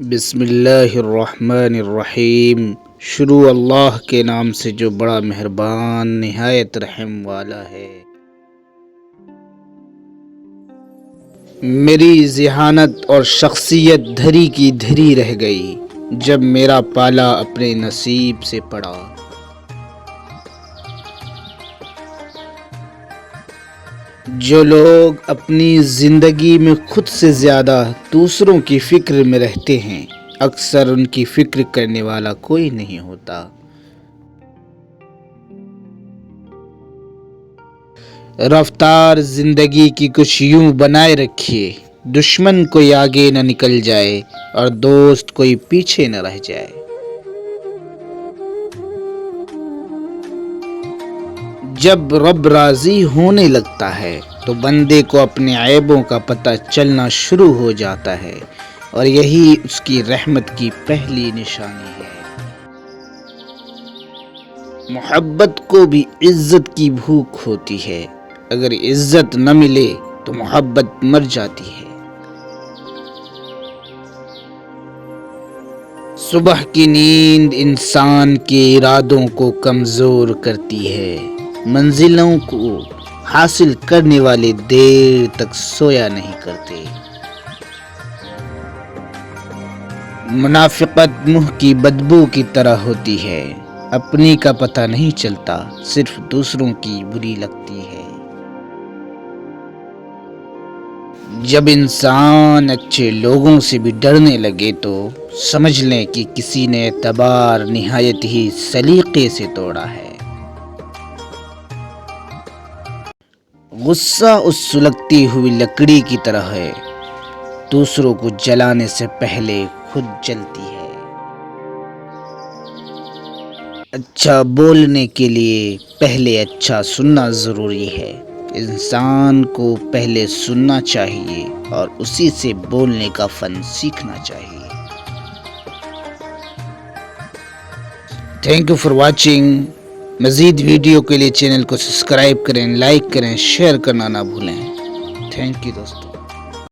بسم اللہ الرحمن الرحیم۔ شروع اللہ کے نام سے جو بڑا مہربان نہایت رحم والا ہے۔ میری ذہانت اور شخصیت دھری کی دھری رہ گئی جب میرا پالا اپنے نصیب سے پڑا۔ جو لوگ اپنی زندگی میں خود سے زیادہ دوسروں کی فکر میں رہتے ہیں، اکثر ان کی فکر کرنے والا کوئی نہیں ہوتا۔ رفتار زندگی کی کچھ یوں بنائے رکھیے، دشمن کوئی آگے نہ نکل جائے اور دوست کوئی پیچھے نہ رہ جائے۔ جب رب راضی ہونے لگتا ہے تو بندے کو اپنے عیبوں کا پتہ چلنا شروع ہو جاتا ہے، اور یہی اس کی رحمت کی پہلی نشانی ہے۔ محبت کو بھی عزت کی بھوک ہوتی ہے، اگر عزت نہ ملے تو محبت مر جاتی ہے۔ صبح کی نیند انسان کے ارادوں کو کمزور کرتی ہے، منزلوں کو حاصل کرنے والے دیر تک سویا نہیں کرتے۔ منافقت منہ کی بدبو کی طرح ہوتی ہے، اپنی کا پتہ نہیں چلتا، صرف دوسروں کی بری لگتی ہے۔ جب انسان اچھے لوگوں سے بھی ڈرنے لگے تو سمجھ لیں کہ کسی نے اعتبار نہایت ہی سلیقے سے توڑا ہے۔ غصہ اس سلگتی ہوئی لکڑی کی طرح ہے، دوسروں کو جلانے سے پہلے خود جلتی ہے۔ اچھا بولنے کے لیے پہلے اچھا سننا ضروری ہے۔ انسان کو پہلے سننا چاہیے اور اسی سے بولنے کا فن سیکھنا چاہیے۔ Thank you for watching. مزید ویڈیو کے لیے چینل کو سبسکرائب کریں، لائک کریں، شیئر کرنا نہ بھولیں۔ تھینک یو دوستو۔